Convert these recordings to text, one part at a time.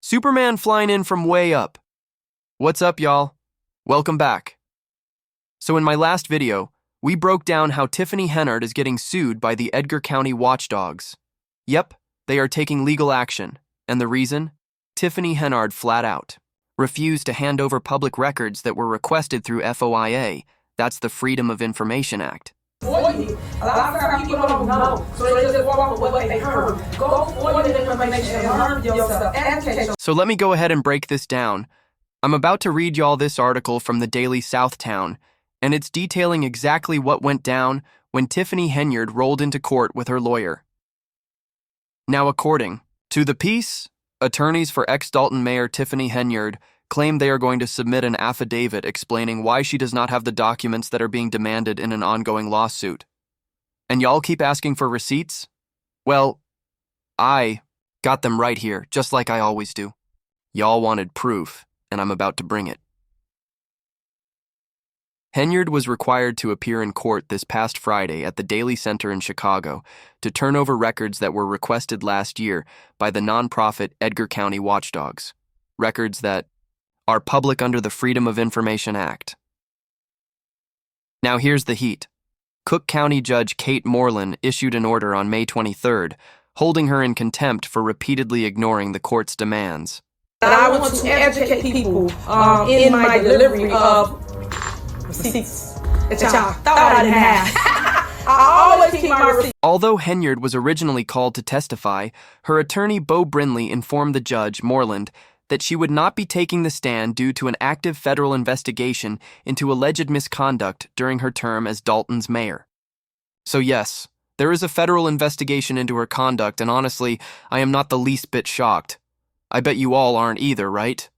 Superman flying in from way up. What's up, y'all? Welcome back. So in my last video, we broke down how Tiffany Henyard is getting sued by the Edgar County watchdogs. Yep, they are taking legal action. And the reason? Tiffany Henyard flat out refused to hand over public records that were requested through FOIA. That's the Freedom of Information Act. FOIA. A lot of times people don't know, so they just walk with what they heard. Go FOIA the information and learn yourself. Educate yourself. So let me go ahead and break this down. I'm about to read y'all this article from the Daily Southtown, and it's detailing exactly what went down when Tiffany Henyard rolled into court with her lawyer. Now, according to the piece, attorneys for ex-Dalton Mayor Tiffany Henyard claim they are going to submit an affidavit explaining why she does not have the documents that are being demanded in an ongoing lawsuit. And y'all keep asking for receipts? Well, I got them right here, just like I always do. Y'all wanted proof, and I'm about to bring it. Henyard was required to appear in court this past Friday at the Daily Center in Chicago to turn over records that were requested last year by the nonprofit Edgar County Watchdogs. Records that are public under the Freedom of Information Act. Now here's the heat. Cook County Judge Kate Moreland issued an order on May 23rd, holding her in contempt for repeatedly ignoring the court's demands. I want to educate people in my delivery of receipts that y'all thought I didn't have. I always keep my receipts. Although Henyard was originally called to testify, her attorney Bo Brinley informed the judge, Moreland, that she would not be taking the stand due to an active federal investigation into alleged misconduct during her term as Dalton's mayor. So yes, there is a federal investigation into her conduct, and honestly, I am not the least bit shocked. I bet you all aren't either, right?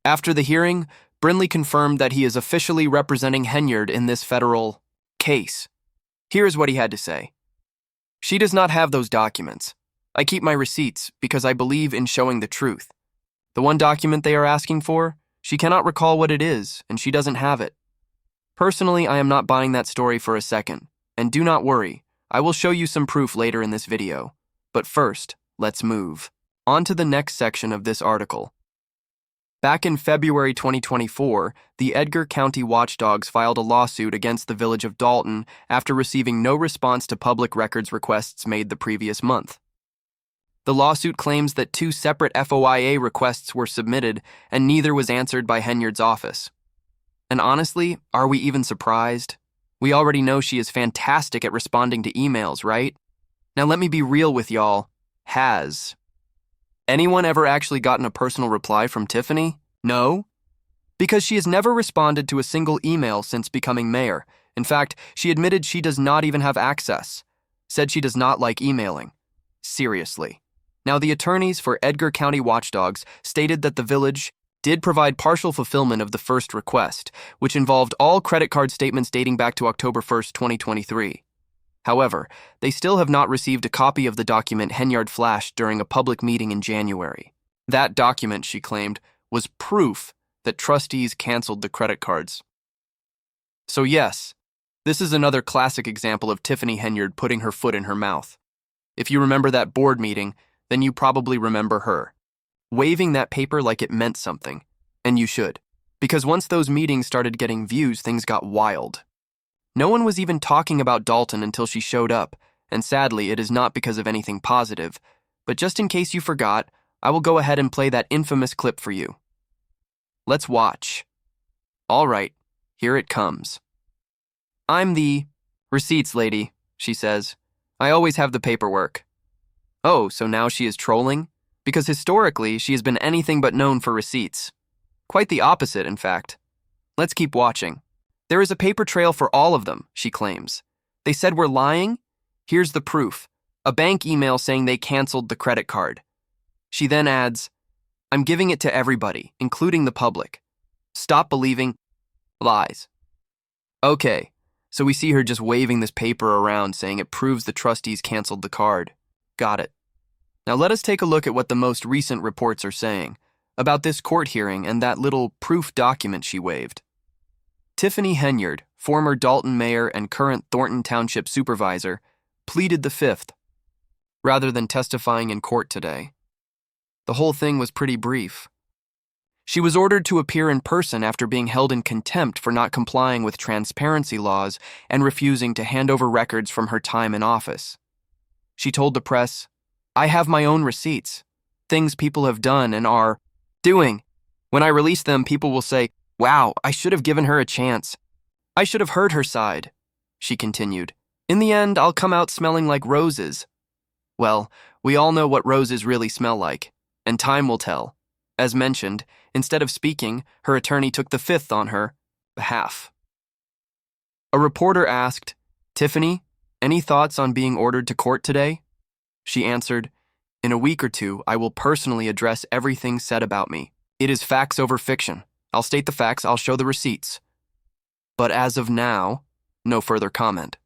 After the hearing, Brinley confirmed that he is officially representing Henyard in this federal case. Here's what he had to say. She does not have those documents. I keep my receipts because I believe in showing the truth. The one document they are asking for, she cannot recall what it is, and she doesn't have it. Personally, I am not buying that story for a second, and do not worry, I will show you some proof later in this video. But first, let's move on to the next section of this article. Back in February 2024, the Edgar County Watchdogs filed a lawsuit against the village of Dalton after receiving no response to public records requests made the previous month. The lawsuit claims that 2 separate FOIA requests were submitted and neither was answered by Henyard's office. And honestly, are we even surprised? We already know she is fantastic at responding to emails, right? Now let me be real with y'all. Has anyone ever actually gotten a personal reply from Tiffany? No? Because she has never responded to a single email since becoming mayor. In fact, she admitted she does not even have access. Said she does not like emailing. Seriously. Now, the attorneys for Edgar County Watchdogs stated that the village did provide partial fulfillment of the first request, which involved all credit card statements dating back to October 1st, 2023. However, they still have not received a copy of the document Henyard flashed during a public meeting in January. That document, she claimed, was proof that trustees canceled the credit cards. So yes, this is another classic example of Tiffany Henyard putting her foot in her mouth. If you remember that board meeting, then you probably remember her waving that paper like it meant something. And you should, because once those meetings started getting views, things got wild. No one was even talking about Dalton until she showed up, and sadly, it is not because of anything positive, but just in case you forgot, I will go ahead and play that infamous clip for you. Let's watch. All right, here it comes. I'm the receipts lady, she says. I always have the paperwork. Oh, so now she is trolling? Because historically, she has been anything but known for receipts. Quite the opposite, in fact. Let's keep watching. There is a paper trail for all of them, she claims. They said we're lying? Here's the proof. A bank email saying they canceled the credit card. She then adds, I'm giving it to everybody, including the public. Stop believing lies. Okay, so we see her just waving this paper around saying it proves the trustees canceled the card. Got it. Now let us take a look at what the most recent reports are saying about this court hearing and that little proof document she waved. Tiffany Henyard, former Dalton mayor and current Thornton Township supervisor, pleaded the Fifth. rather than testifying in court today. The whole thing was pretty brief. She was ordered to appear in person after being held in contempt for not complying with transparency laws and refusing to hand over records from her time in office. She told the press, "I have my own receipts, things people have done and are doing. When I release them, people will say, 'Wow, I should have given her a chance. I should have heard her side,'" she continued. "In the end, I'll come out smelling like roses." Well, we all know what roses really smell like, and time will tell. As mentioned, instead of speaking, her attorney took the fifth on her behalf. A reporter asked, "Tiffany, any thoughts on being ordered to court today?" She answered, "In a week or two, I will personally address everything said about me. It is facts over fiction. I'll state the facts, I'll show the receipts. But as of now, no further comment."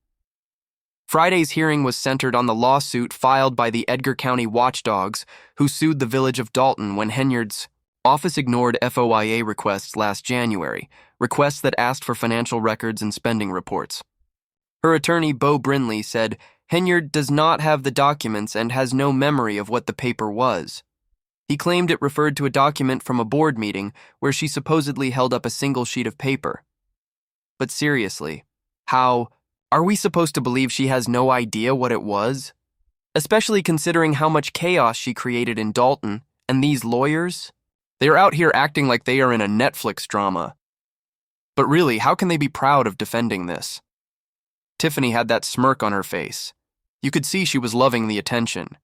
Friday's hearing was centered on the lawsuit filed by the Edgar County Watchdogs, who sued the village of Dalton when Henyard's office ignored FOIA requests last January, requests that asked for financial records and spending reports. Her attorney, Bo Brinley, said Henyard does not have the documents and has no memory of what the paper was. He claimed it referred to a document from a board meeting where she supposedly held up a single sheet of paper. But seriously, how are we supposed to believe she has no idea what it was? Especially considering how much chaos she created in Dalton, and these lawyers? They are out here acting like they are in a Netflix drama. But really, how can they be proud of defending this? Tiffany had that smirk on her face. You could see she was loving the attention.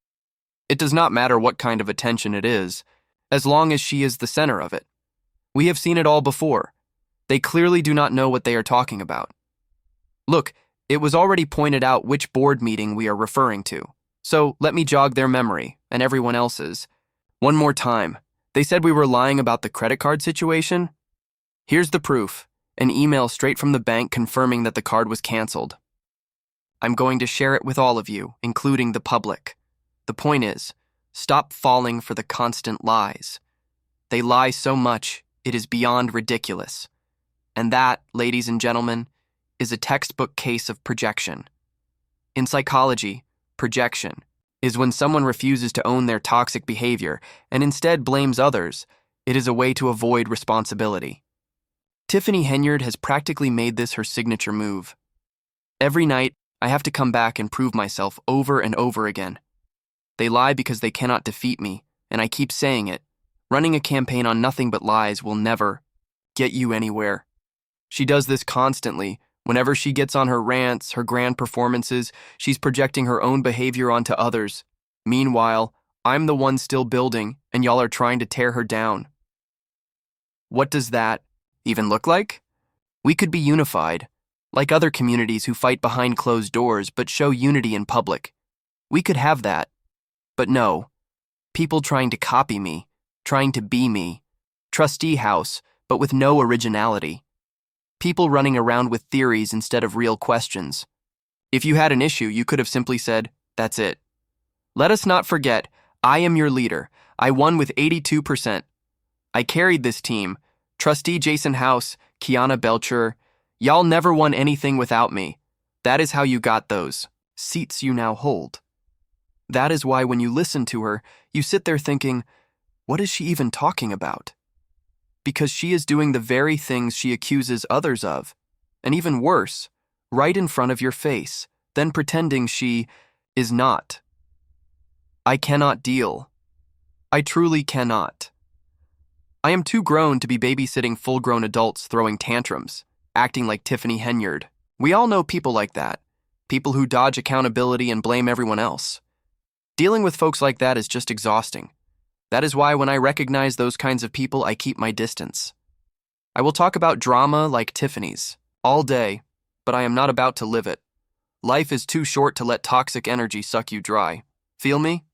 It does not matter what kind of attention it is, as long as she is the center of it. We have seen it all before. They clearly do not know what they are talking about. Look, it was already pointed out which board meeting we are referring to, so let me jog their memory, and everyone else's. One more time. They said we were lying about the credit card situation? Here's the proof, an email straight from the bank confirming that the card was canceled. I'm going to share it with all of you, including the public. The point is, stop falling for the constant lies. They lie so much, it is beyond ridiculous. And that, ladies and gentlemen, is a textbook case of projection. In psychology, projection is when someone refuses to own their toxic behavior and instead blames others. It is a way to avoid responsibility. Tiffany Henyard has practically made this her signature move. Every night, I have to come back and prove myself over and over again. They lie because they cannot defeat me, and I keep saying it. Running a campaign on nothing but lies will never get you anywhere. She does this constantly. Whenever she gets on her rants, her grand performances, she's projecting her own behavior onto others. Meanwhile, I'm the one still building, and y'all are trying to tear her down. What does that even look like? We could be unified, like other communities who fight behind closed doors but show unity in public. We could have that. But no, people trying to copy me, trying to be me. Trustee house, but with no originality. People running around with theories instead of real questions. If you had an issue, you could have simply said, "That's it." Let us not forget, I am your leader. I won with 82%. I carried this team. Trustee Jason House, Kiana Belcher, y'all never won anything without me. That is how you got those seats you now hold. That is why when you listen to her, you sit there thinking, what is she even talking about? Because she is doing the very things she accuses others of, and even worse, right in front of your face, then pretending she is not. I cannot deal. I truly cannot. I am too grown to be babysitting full-grown adults throwing tantrums, acting like Tiffany Henyard. We all know people like that, people who dodge accountability and blame everyone else. Dealing with folks like that is just exhausting. That is why when I recognize those kinds of people, I keep my distance. I will talk about drama like Tiffany's all day, but I am not about to live it. Life is too short to let toxic energy suck you dry. Feel me?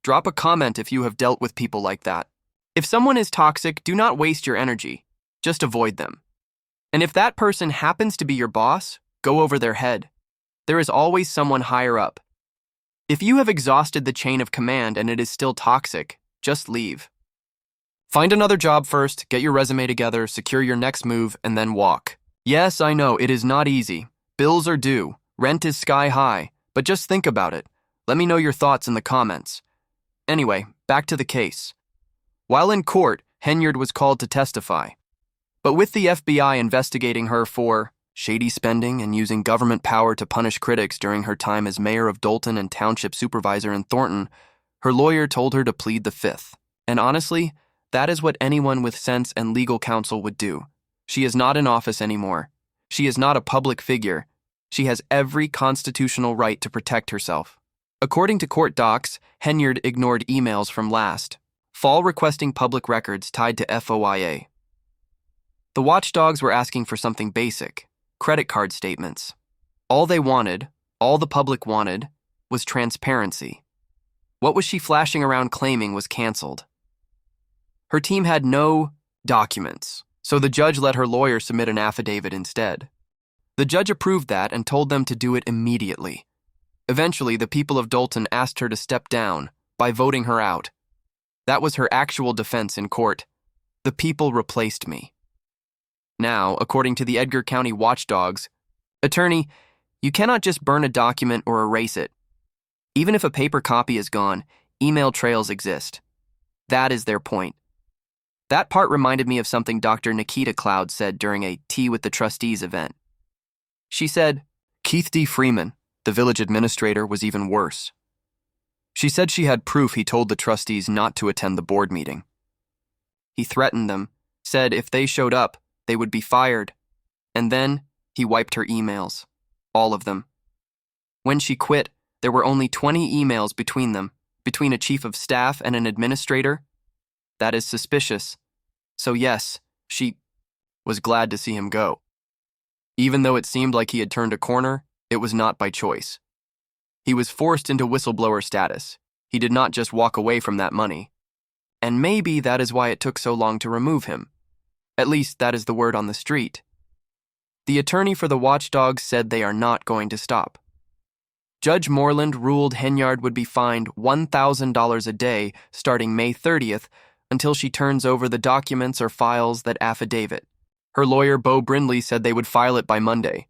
Drop a comment if you have dealt with people like that. If someone is toxic, do not waste your energy. Just avoid them. And if that person happens to be your boss, go over their head. There is always someone higher up. If you have exhausted the chain of command and it is still toxic, just leave. Find another job first, get your resume together, secure your next move, and then walk. Yes, I know, it is not easy. Bills are due, rent is sky high, but just think about it. Let me know your thoughts in the comments. Anyway, back to the case. While in court, Henyard was called to testify. But with the FBI investigating her for shady spending and using government power to punish critics during her time as mayor of Dolton and township supervisor in Thornton, her lawyer told her to plead the fifth. And honestly, that is what anyone with sense and legal counsel would do. She is not in office anymore. She is not a public figure. She has every constitutional right to protect herself. According to court docs, Henyard ignored emails from last fall requesting public records tied to FOIA. The watchdogs were asking for something basic: credit card statements. All they wanted, all the public wanted, was transparency. What was she flashing around claiming was canceled? Her team had no documents, so the judge let her lawyer submit an affidavit instead. The judge approved that and told them to do it immediately. Eventually, the people of Dolton asked her to step down by voting her out. That was her actual defense in court. The people replaced me. Now, according to the Edgar County watchdogs, attorney, you cannot just burn a document or erase it. Even if a paper copy is gone, email trails exist. That is their point. That part reminded me of something Dr. Nikita Cloud said during a Tea with the Trustees event. She said, Keith D. Freeman, the village administrator, was even worse. She said she had proof he told the trustees not to attend the board meeting. He threatened them, said if they showed up, they would be fired, and then he wiped her emails, all of them. When she quit, there were only 20 emails between them, between a chief of staff and an administrator. That is suspicious. So yes, she was glad to see him go. Even though it seemed like he had turned a corner, it was not by choice. He was forced into whistleblower status. He did not just walk away from that money. And maybe that is why it took so long to remove him. At least that is the word on the street. The attorney for the watchdogs said they are not going to stop. Judge Moreland ruled Henyard would be fined $1,000 a day starting May 30th until she turns over the documents or files that affidavit. Her lawyer, Bo Brindley, said they would file it by Monday.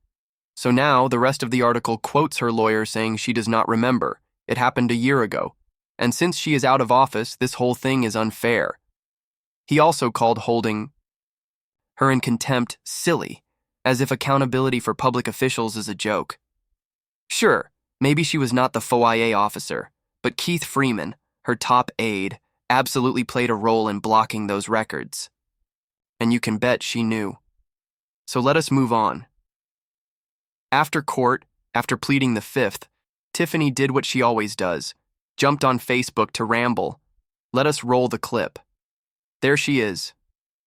So now the rest of the article quotes her lawyer saying she does not remember. It happened a year ago. And since she is out of office, this whole thing is unfair. He also called holding her in contempt silly, as if accountability for public officials is a joke. Sure, maybe she was not the FOIA officer, but Keith Freeman, her top aide, absolutely played a role in blocking those records. And you can bet she knew. So let us move on. After court, after pleading the fifth, Tiffany did what she always does, jumped on Facebook to ramble. Let us roll the clip. There she is.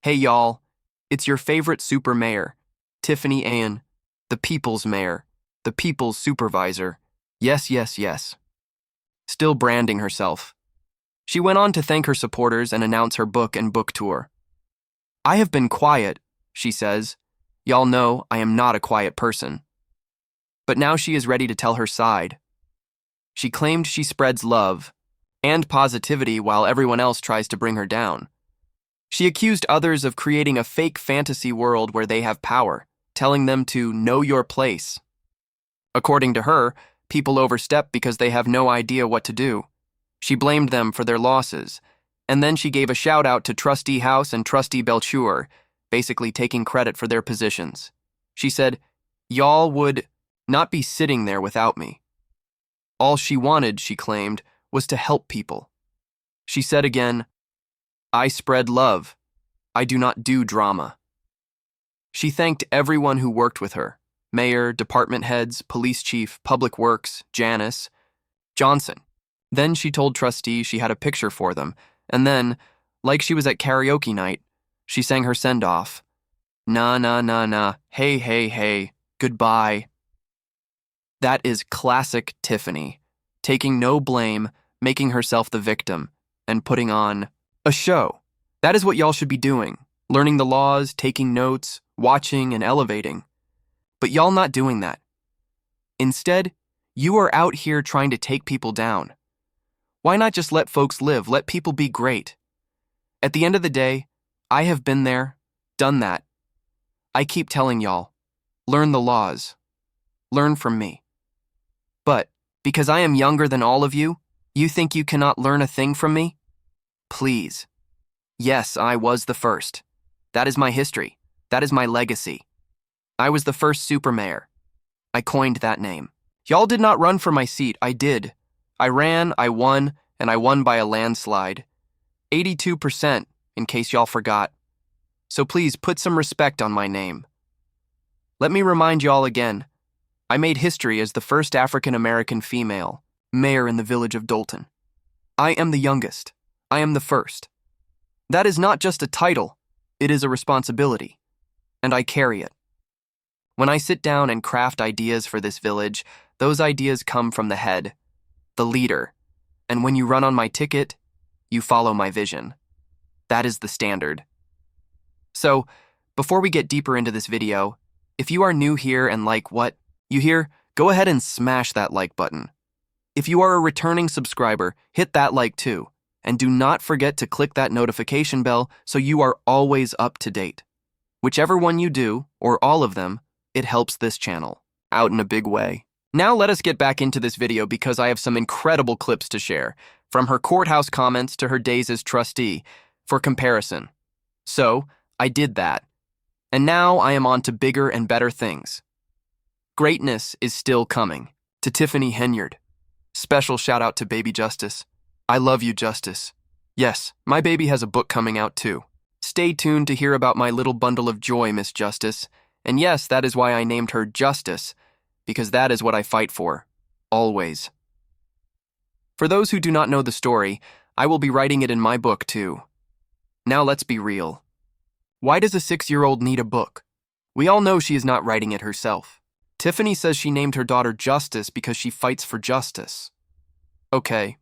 Hey y'all, it's your favorite super mayor, Tiffany Henyard, the people's mayor, the people's supervisor. Yes, yes, yes. Still branding herself. She went on to thank her supporters and announce her book and book tour. I have been quiet, she says. Y'all know I am not a quiet person. But now she is ready to tell her side. She claimed she spreads love and positivity while everyone else tries to bring her down. She accused others of creating a fake fantasy world where they have power, telling them to know your place. According to her, people overstep because they have no idea what to do. She blamed them for their losses, and then she gave a shout-out to Trustee House and Trustee Belchur, basically taking credit for their positions. She said, y'all would not be sitting there without me. All she wanted, she claimed, was to help people. She said again, I spread love. I do not do drama. She thanked everyone who worked with her, mayor, department heads, police chief, public works, Janice, Johnson. Then she told trustees she had a picture for them, and then, like she was at karaoke night, she sang her send-off. Nah, nah, nah, nah, hey, hey, hey, goodbye. That is classic Tiffany, taking no blame, making herself the victim, and putting on a show. That is what y'all should be doing, learning the laws, taking notes, watching, and elevating. But y'all not doing that. Instead, you are out here trying to take people down. Why not just let folks live, let people be great? At the end of the day, I have been there, done that. I keep telling y'all, learn the laws. Learn from me. But Because I am younger than all of you, you think you cannot learn a thing from me? Please. Yes, I was the first. That is my history. That is my legacy. I was the first super mayor. I coined that name. Y'all did not run for my seat, I did. I ran, I won, and I won by a landslide. 82%, in case y'all forgot. So please put some respect on my name. Let me remind y'all again, I made history as the first African-American female mayor in the village of Dolton. I am the youngest. I am the first. That is not just a title, it is a responsibility, and I carry it. When I sit down and craft ideas for this village, those ideas come from the head, the leader, and when you run on my ticket, you follow my vision. That is the standard. So, before we get deeper into this video, if you are new here and like what you hear, go ahead and smash that like button. If you are a returning subscriber, hit that like too, and do not forget to click that notification bell so you are always up to date. Whichever one you do, or all of them, it helps this channel out in a big way. Now let us get back into this video because I have some incredible clips to share, from her courthouse comments to her days as trustee, for comparison. So, I did that. And now I am on to bigger and better things. Greatness is still coming. To Tiffany Henyard. Special shout out to baby Justice. I love you, Justice. Yes, my baby has a book coming out too. Stay tuned to hear about my little bundle of joy, Miss Justice. And yes, that is why I named her Justice, because that is what I fight for. Always. For those who do not know the story, I will be writing it in my book too. Now let's be real. Why does a 6-year-old need a book? We all know she is not writing it herself. Tiffany says she named her daughter Justice because she fights for justice. Okay.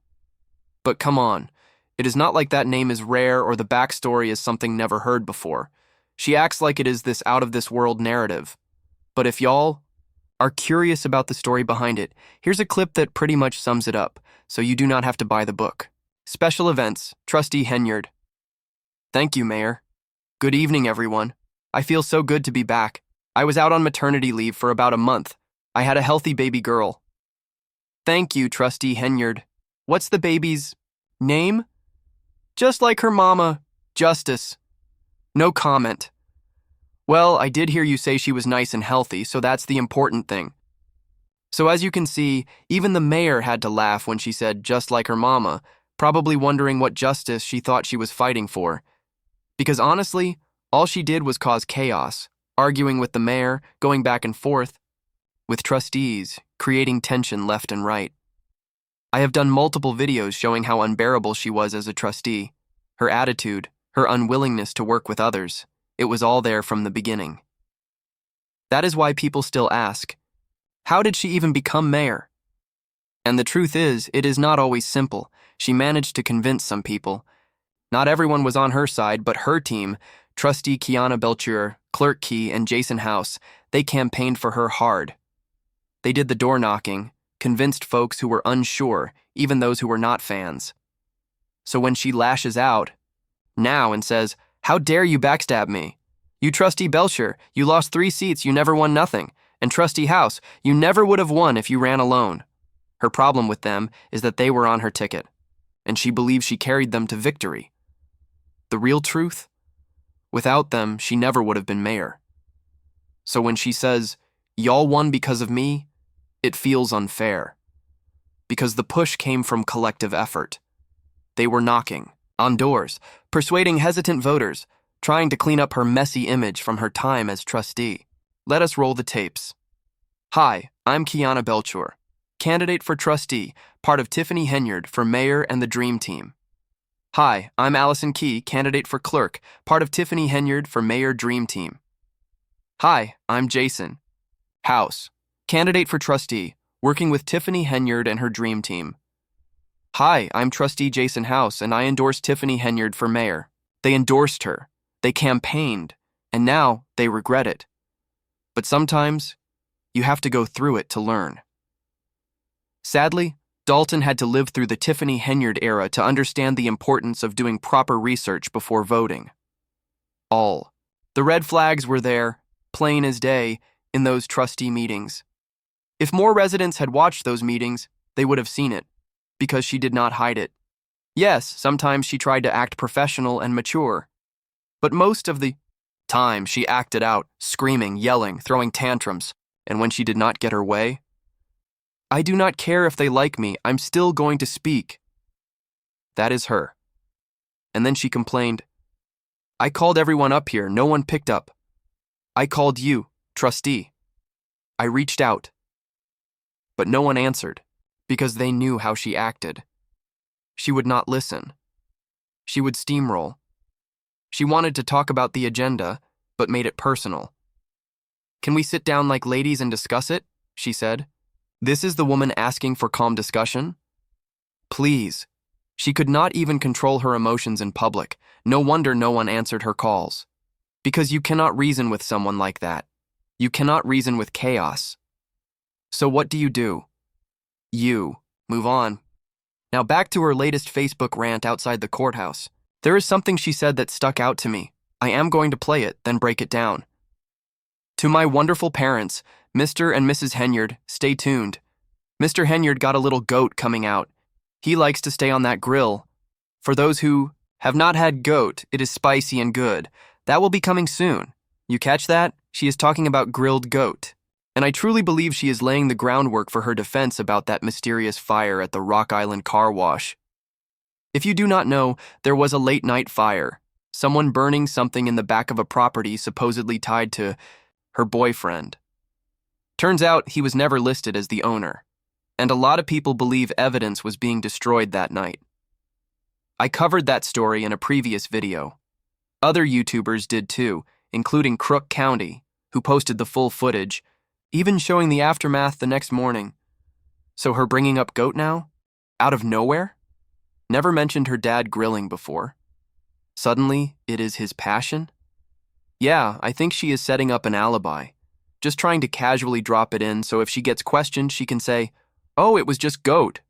But come on, it is not like that name is rare or the backstory is something never heard before. She acts like it is this out-of-this-world narrative. But if y'all are curious about the story behind it, here's a clip that pretty much sums it up, so you do not have to buy the book. Special Events, Trustee Henyard. Thank you, Mayor. Good evening, everyone. I feel so good to be back. I was out on maternity leave for about a month. I had a healthy baby girl. Thank you, Trustee Henyard. What's the baby's name? Just like her mama, Justice. No comment. Well, I did hear you say she was nice and healthy, so that's the important thing. So as you can see, even the mayor had to laugh when she said just like her mama, probably wondering what justice she thought she was fighting for. Because honestly, all she did was cause chaos, arguing with the mayor, going back and forth, with trustees, creating tension left and right. I have done multiple videos showing how unbearable she was as a trustee, her attitude, her unwillingness to work with others. It was all there from the beginning. That is why people still ask, how did she even become mayor? And the truth is, it is not always simple. She managed to convince some people. Not everyone was on her side, but her team, Trustee Kiana Belcher, Clerk Key, and Jason House, they campaigned for her hard. They did the door knocking, convinced folks who were unsure, even those who were not fans. So when she lashes out now and says, how dare you backstab me? You Trustee Belcher, you lost 3 seats, you never won nothing. And Trustee House, you never would have won if you ran alone. Her problem with them is that they were on her ticket, and she believes she carried them to victory. The real truth? Without them, she never would have been mayor. So when she says, y'all won because of me, it feels unfair. Because the push came from collective effort. They were knocking on doors, persuading hesitant voters, trying to clean up her messy image from her time as trustee. Let us roll the tapes. Hi, I'm Kiana Belcher, candidate for trustee, part of Tiffany Henyard for mayor and the Dream Team. Hi, I'm Allison Key, candidate for clerk, part of Tiffany Henyard for mayor Dream Team. Hi, I'm Jason House, candidate for trustee, working with Tiffany Henyard and her Dream Team. Hi, I'm Trustee Jason House, and I endorse Tiffany Henyard for mayor. They endorsed her, they campaigned, and now they regret it. But sometimes, you have to go through it to learn. Sadly, Dalton had to live through the Tiffany Henyard era to understand the importance of doing proper research before voting. The red flags were there, plain as day, in those trustee meetings. If more residents had watched those meetings, they would have seen it, because she did not hide it. Yes, sometimes she tried to act professional and mature, but most of the time she acted out, screaming, yelling, throwing tantrums, and when she did not get her way, I do not care if they like me, I'm still going to speak. That is her. And then she complained, I called everyone up here, no one picked up. I called you, trustee. I reached out. But no one answered, because they knew how she acted. She would not listen. She would steamroll. She wanted to talk about the agenda, but made it personal. Can we sit down like ladies and discuss it? She said. This is the woman asking for calm discussion? Please. She could not even control her emotions in public. No wonder no one answered her calls. Because you cannot reason with someone like that. You cannot reason with chaos. So what do? You move on. Now back to her latest Facebook rant outside the courthouse. There is something she said that stuck out to me. I am going to play it, then break it down. To my wonderful parents, Mr. and Mrs. Henyard, stay tuned. Mr. Henyard got a little goat coming out. He likes to stay on that grill. For those who have not had goat, it is spicy and good. That will be coming soon. You catch that? She is talking about grilled goat. And I truly believe she is laying the groundwork for her defense about that mysterious fire at the Rock Island car wash. If you do not know, there was a late-night fire. Someone burning something in the back of a property supposedly tied to her boyfriend. Turns out he was never listed as the owner, and a lot of people believe evidence was being destroyed that night. I covered that story in a previous video. Other YouTubers did too, including Crook County, who posted the full footage, even showing the aftermath the next morning. So her bringing up goat now? Out of nowhere? Never mentioned her dad grilling before. Suddenly, it is his passion? Yeah, I think she is setting up an alibi. Just trying to casually drop it in so if she gets questioned, she can say, oh, it was just goat.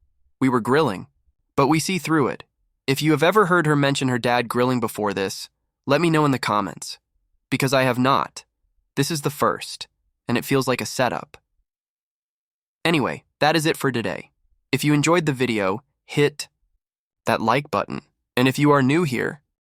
We were grilling. But we see through it. If you have ever heard her mention her dad grilling before this, let me know in the comments. Because I have not. This is the first, and it feels like a setup. Anyway, that is it for today. If you enjoyed the video, hit that like button. And if you are new here,